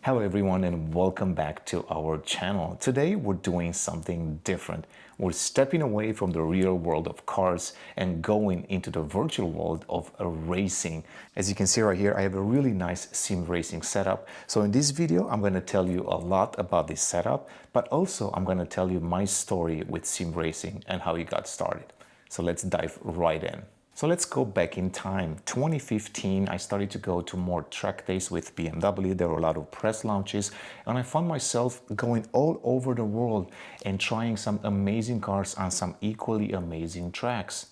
Hello everyone and welcome back to our channel. Today we're doing something different. We're stepping away from the real world of cars and going into the virtual world of racing. As you can see right here, I have a really nice sim racing setup. So in this video, I'm going to tell you a lot about this setup, but also I'm going to tell you my story with sim racing and how it got started. So let's dive right in. So let's go back in time. 2015, I started to go to more track days with BMW. There were a lot of press launches, and I found myself going all over the world and trying some amazing cars on some equally amazing tracks.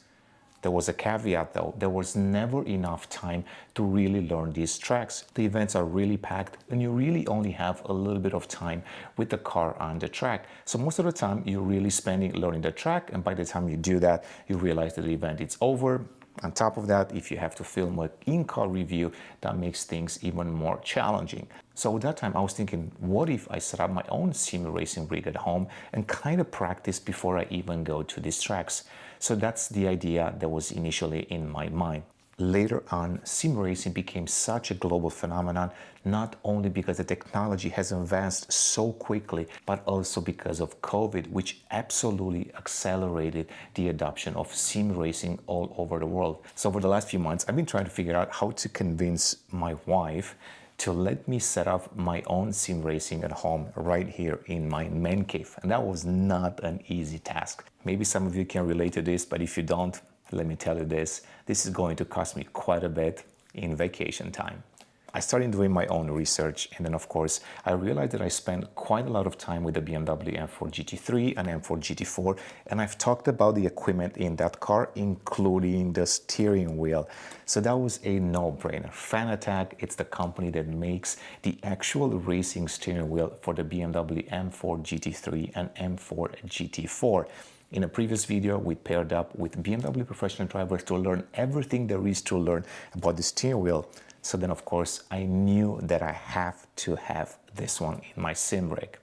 There was a caveat though, there was never enough time to really learn these tracks. The events are really packed and you really only have a little bit of time with the car on the track. So most of the time you're really spending learning the track, and by the time you do that, you realize that the event is over. On top of that, if you have to film an in-car review, that makes things even more challenging. So at that time, I was thinking, what if I set up my own sim racing rig at home and kind of practice before I even go to these tracks? So that's the idea that was initially in my mind. Later on, sim racing became such a global phenomenon, not only because the technology has advanced so quickly, but also because of COVID, which absolutely accelerated the adoption of sim racing all over the world. So for the last few months, I've been trying to figure out how to convince my wife to let me set up my own sim racing at home right here in my man cave. And that was not an easy task. Maybe some of you can relate to this, but if you don't, let me tell you this is going to cost me quite a bit in vacation time. I started doing my own research, and then of course I realized that I spent quite a lot of time with the BMW M4 GT3 and M4 GT4, and I've talked about the equipment in that car, including the steering wheel. So that was a no-brainer. Fanatec, it's the company that makes the actual racing steering wheel for the BMW M4 GT3 and M4 GT4. In a previous video, we paired up with BMW professional drivers to learn everything there is to learn about the steering wheel. So then, of course, I knew that I have to have this one in my sim rig.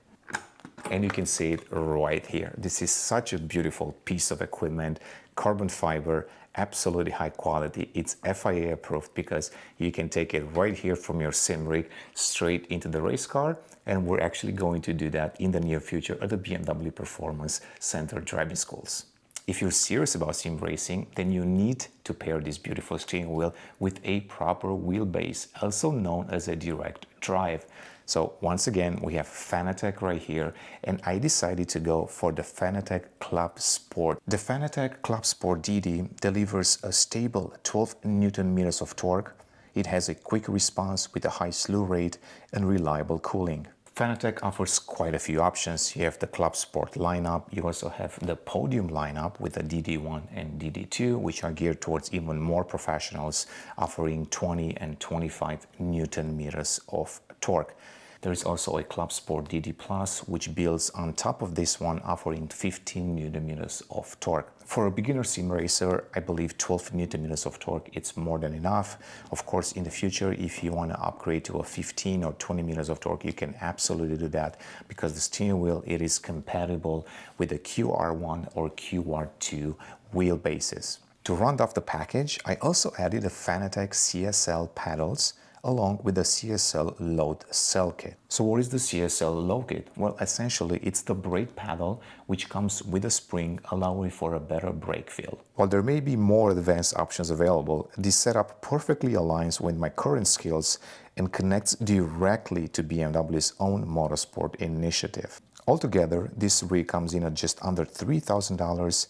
And you can see it right here. This is such a beautiful piece of equipment, carbon fiber, absolutely high quality. It's FIA approved because you can take it right here from your sim rig straight into the race car. And we're actually going to do that in the near future at the BMW Performance Center driving schools. If you're serious about sim racing, then you need to pair this beautiful steering wheel with a proper wheelbase, also known as a direct drive. So once again, we have Fanatec right here, and I decided to go for the Fanatec Clubsport. The Fanatec Clubsport DD delivers a stable 12 Newton meters of torque. It has a quick response with a high slew rate and reliable cooling. Fanatec offers quite a few options. You have the Clubsport lineup. You also have the Podium lineup with the DD1 and DD2, which are geared towards even more professionals, offering 20 and 25 Newton meters of torque. There is also a Clubsport DD Plus, which builds on top of this one, offering 15 Newton meters of torque. For a beginner sim racer, I believe 12 Newton meters of torque, it's more than enough. Of course, in the future, if you want to upgrade to a 15 or 20 meters of torque, you can absolutely do that because the steering wheel, it is compatible with the QR1 or QR2 wheelbases. To round off the package, I also added a Fanatec CSL Pedals along with the CSL Load Cell Kit. So what is the CSL Load Kit? Well, essentially it's the brake paddle which comes with a spring, allowing for a better brake feel. While there may be more advanced options available, this setup perfectly aligns with my current skills and connects directly to BMW's own motorsport initiative. Altogether, this rig comes in at just under $3,000,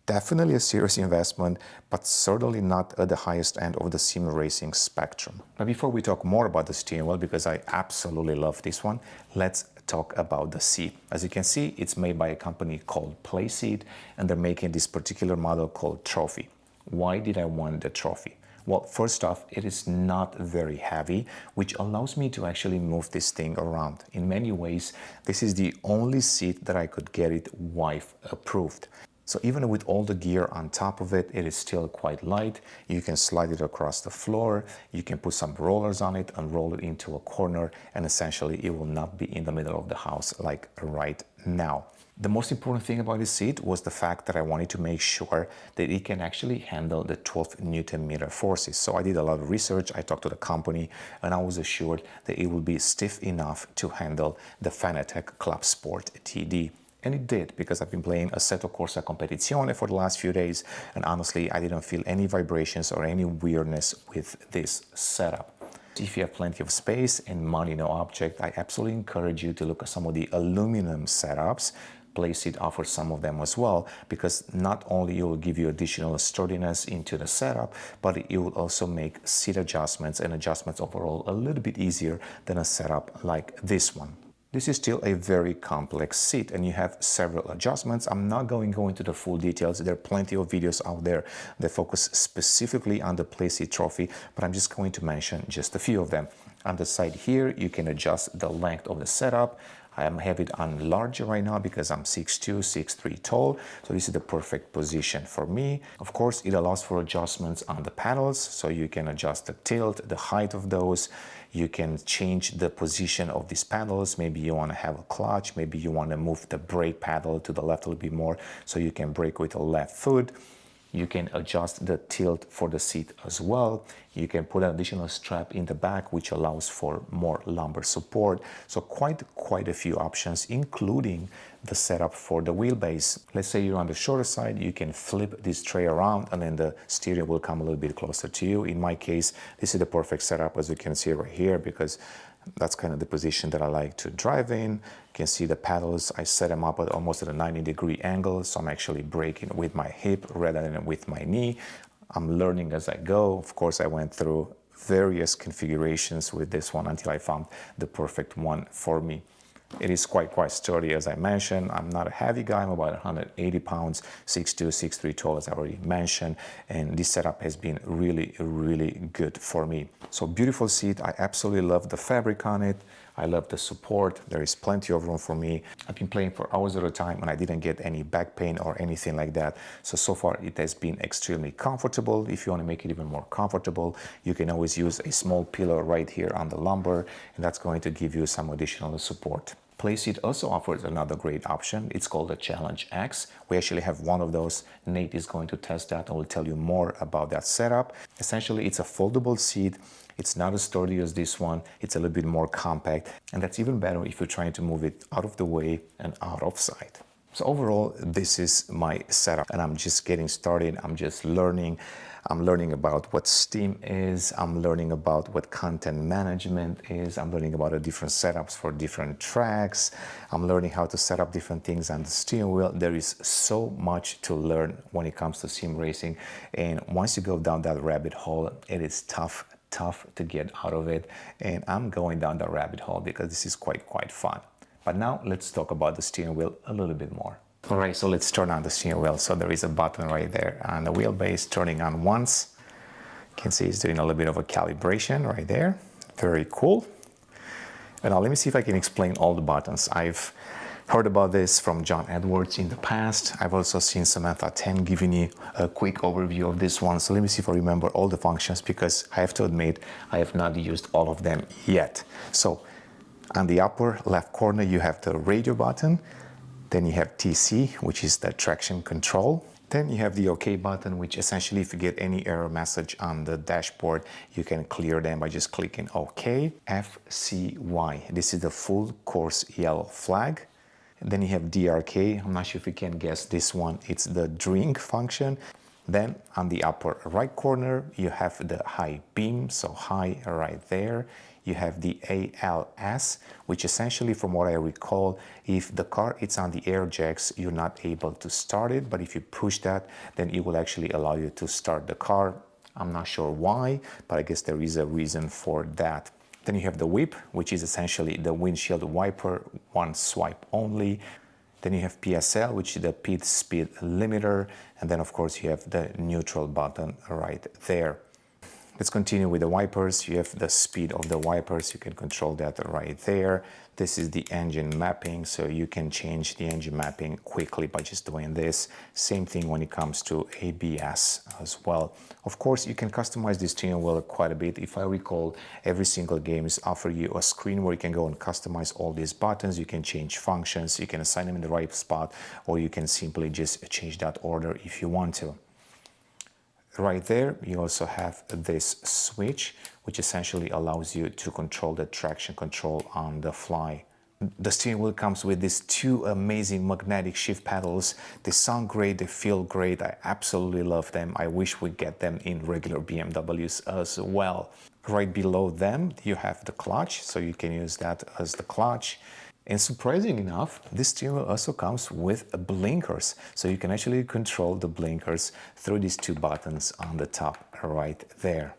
definitely a serious investment, but certainly not at the highest end of the sim racing spectrum. But before we talk more about the steering wheel, because I absolutely love this one, let's talk about the seat. As you can see, it's made by a company called Playseat, and they're making this particular model called Trophy. Why did I want the Trophy? Well, first off, it is not very heavy, which allows me to actually move this thing around. In many ways, this is the only seat that I could get it wife approved. So even with all the gear on top of it, it is still quite light. You can slide it across the floor. You can put some rollers on it and roll it into a corner, and essentially it will not be in the middle of the house like right now. The most important thing about this seat was the fact that I wanted to make sure that it can actually handle the 12 Newton meter forces. So I did a lot of research, I talked to the company, and I was assured that it would be stiff enough to handle the Fanatec Clubsport DD. And it did, because I've been playing Assetto Corsa Competizione for the last few days, and honestly, I didn't feel any vibrations or any weirdness with this setup. If you have plenty of space and money no object, I absolutely encourage you to look at some of the aluminum setups. Playseat offers some of them as well, because not only it will give you additional sturdiness into the setup, but it will also make seat adjustments and adjustments overall a little bit easier than a setup like this one. This is still a very complex seat, and you have several adjustments. I'm not going to go into the full details. There are plenty of videos out there that focus specifically on the Playseat Trophy, but I'm just going to mention just a few of them. On the side here, you can adjust the length of the setup. I have it on larger right now because I'm 6'2", 6'3" tall, so this is the perfect position for me. Of course, it allows for adjustments on the pedals, so you can adjust the tilt, the height of those. You can change the position of these pedals. Maybe you want to have a clutch, maybe you want to move the brake pedal to the left a little bit more, so you can brake with the left foot. You can adjust the tilt for the seat as well. You can put an additional strap in the back, which allows for more lumbar support. So quite a few options, including the setup for the wheelbase. Let's say you're on the shorter side, you can flip this tray around and then the steering will come a little bit closer to you. In my case, this is the perfect setup, as you can see right here, because that's kind of the position that I like to drive in. You can see the pedals, I set them up at almost at a 90-degree angle, so I'm actually braking with my hip rather than with my knee. I'm learning as I go. Of course, I went through various configurations with this one until I found the perfect one for me. It is quite sturdy, as I mentioned. I'm not a heavy guy, I'm about 180 pounds, 6'2", 6'3" tall, as I already mentioned, and this setup has been really good for me. So beautiful seat. I absolutely love the fabric on it. I love the support. There is plenty of room for me. I've been playing for hours at a time and I didn't get any back pain or anything like that. So far it has been extremely comfortable. If you want to make it even more comfortable, you can always use a small pillow right here on the lumbar, and that's going to give you some additional support. Playseat also offers another great option. It's called the Challenge X. We actually have one of those. Nate is going to test that and will tell you more about that setup. Essentially, it's a foldable seat. It's not as sturdy as this one. It's a little bit more compact, and that's even better if you're trying to move it out of the way and out of sight. So overall, this is my setup, and I'm just getting started. I'm just learning. I'm learning about what Steam is. I'm learning about what content management is. I'm learning about the different setups for different tracks. I'm learning how to set up different things on the steering wheel. There is so much to learn when it comes to sim racing, and once you go down that rabbit hole, it is tough to get out of it. And I'm going down that rabbit hole because this is quite fun. But now let's talk about the steering wheel a little bit more. All right, so let's turn on the steering wheel. So there is a button right there on the wheelbase, turning on once. You can see it's doing a little bit of a calibration right there. Very cool. And now let me see if I can explain all the buttons. I've heard about this from John Edwards in the past. I've also seen Samantha 10 giving you a quick overview of this one. So let me see if I remember all the functions, because I have to admit, I have not used all of them yet. So on the upper left corner, you have the radio button. Then you have TC, which is the traction control. Then you have the OK button, which essentially, if you get any error message on the dashboard, you can clear them by just clicking OK. FCY, this is the full course yellow flag. And then you have DRK. I'm not sure if you can guess this one. It's the drink function. Then on the upper right corner, you have the high beam, so high right there. You have the ALS, which essentially, from what I recall, if the car is on the air jacks, you're not able to start it, but if you push that, then it will actually allow you to start the car. I'm not sure why, but I guess there is a reason for that. Then you have the whip, which is essentially the windshield wiper, one swipe only. Then you have PSL, which is the pit speed limiter. And then of course you have the neutral button right there. Let's continue with the wipers. You have the speed of the wipers. You can control that right there. This is the engine mapping, so you can change the engine mapping quickly by just doing this. Same thing when it comes to ABS as well. Of course, you can customize the steering wheel quite a bit. If I recall, every single game is offer you a screen where you can go and customize all these buttons. You can change functions, you can assign them in the right spot, or you can simply just change that order if you want to. Right there, you also have this switch, which essentially allows you to control the traction control on the fly. The steering wheel comes with these two amazing magnetic shift pedals. They sound great, they feel great. I absolutely love them. I wish we get them in regular BMWs as well. Right below them, you have the clutch, so you can use that as the clutch. And surprising enough, this steering wheel also comes with blinkers. So you can actually control the blinkers through these two buttons on the top right there.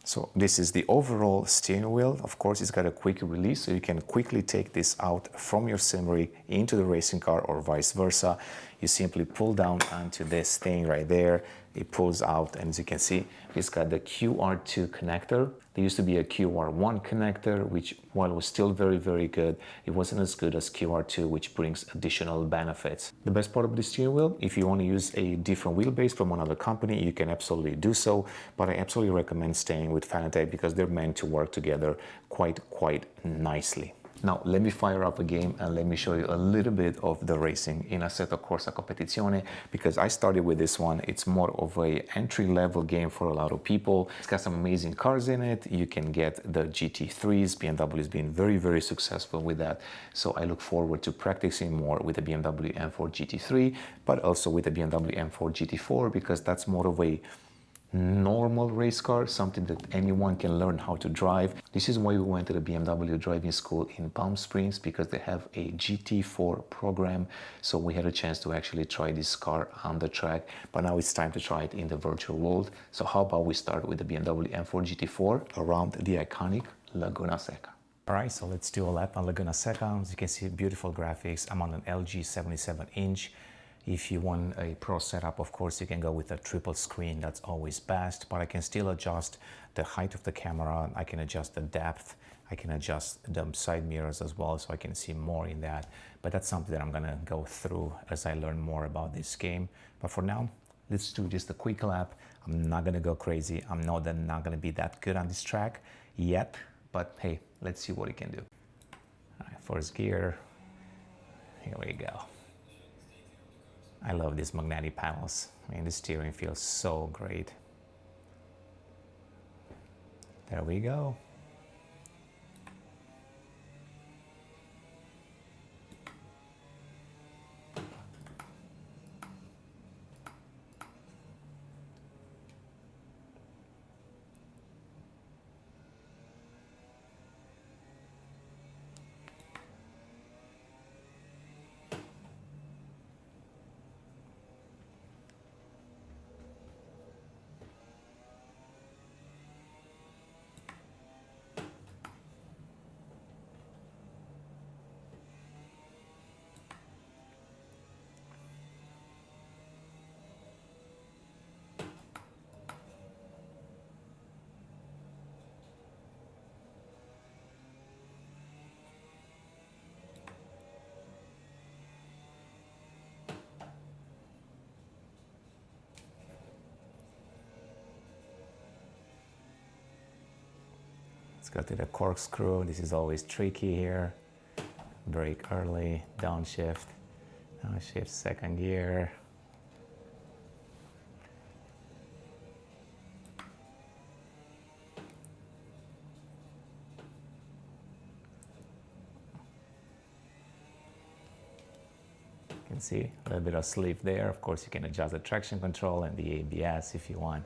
So this is the overall steering wheel. Of course, it's got a quick release, so you can quickly take this out from your sim rig into the racing car or vice versa. You simply pull down onto this thing right there. It pulls out, and as you can see, it's got the QR2 connector. There used to be a QR1 connector, which, while was still very, very good, it wasn't as good as QR2, which brings additional benefits. The best part of the steering wheel, if you want to use a different wheelbase from another company, you can absolutely do so, but I absolutely recommend staying with Fanatec because they're meant to work together quite nicely. Now, let me fire up a game and let me show you a little bit of the racing in Assetto Corsa Competizione, because I started with this one. It's more of a entry-level game for a lot of people. It's got some amazing cars in it. You can get the GT3s. BMW has been very, very successful with that. So I look forward to practicing more with the BMW M4 GT3, but also with the BMW M4 GT4, because that's more of a normal race car, something that anyone can learn how to drive. This is why we went to the BMW driving school in Palm Springs, because they have a GT4 program. So we had a chance to actually try this car on the track, but now it's time to try it in the virtual world. So how about we start with the BMW M4 GT4 around the iconic Laguna Seca. All right, so let's do a lap on Laguna Seca. As you can see, beautiful graphics. I'm on an LG 77-inch. If you want a pro setup, of course, you can go with a triple screen. That's always best, but I can still adjust the height of the camera. I can adjust the depth. I can adjust the side mirrors as well, so I can see more in that. But that's something that I'm gonna go through as I learn more about this game. But for now, let's do just a quick lap. I'm not gonna go crazy. I'm not gonna be that good on this track yet, but hey, let's see what it can do. All right, first gear, here we go. I love these magnetic panels. I mean, the steering feels so great. There we go. Let's go to the corkscrew. This is always tricky here. Brake early, downshift, second gear. You can see a little bit of slip there. Of course, you can adjust the traction control and the ABS if you want.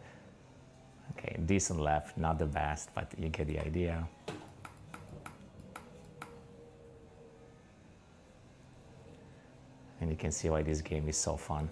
Okay, decent left, not the best, but you get the idea. And you can see why this game is so fun.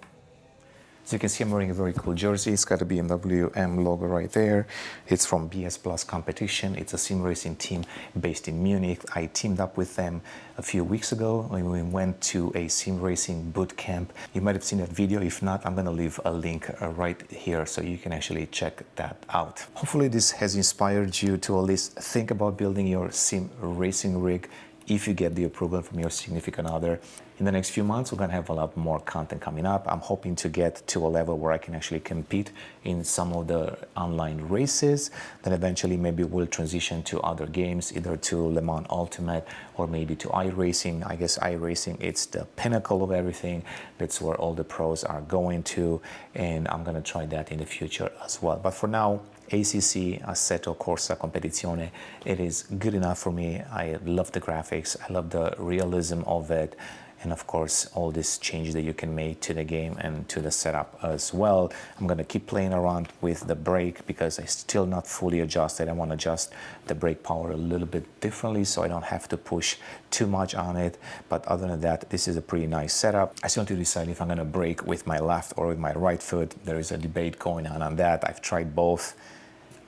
As you can see, I'm wearing a very cool jersey. It's got a BMW M logo right there. It's from BS Plus Competition. It's a sim racing team based in Munich. I teamed up with them a few weeks ago when we went to a sim racing boot camp. You might have seen that video. If not, I'm going to leave a link right here so you can actually check that out. Hopefully this has inspired you to at least think about building your sim racing rig if you get the approval from your significant other. In the next few months, we're going to have a lot more content coming up. I'm hoping to get to a level where I can actually compete in some of the online races. Then eventually maybe we'll transition to other games, either to Le Mans Ultimate or maybe to iRacing. I guess iRacing, it's the pinnacle of everything. That's where all the pros are going to, and I'm going to try that in the future as well. But for now, ACC, Assetto Corsa Competizione, it is good enough for me. I love the graphics, I love the realism of it, and of course all this change that you can make to the game and to the setup as well. I'm gonna keep playing around with the brake because I still not fully adjusted. I want to adjust the brake power a little bit differently so I don't have to push too much on it. But other than that, this is a pretty nice setup. I still want to decide if I'm gonna brake with my left or with my right foot. There is a debate going on that. I've tried both.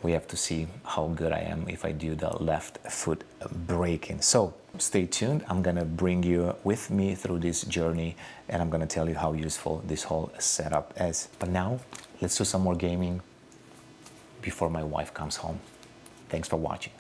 We have to see how good I am if I do the left foot braking. So stay tuned. I'm gonna bring you with me through this journey and I'm gonna tell you how useful this whole setup is. But now, let's do some more gaming before my wife comes home. Thanks for watching.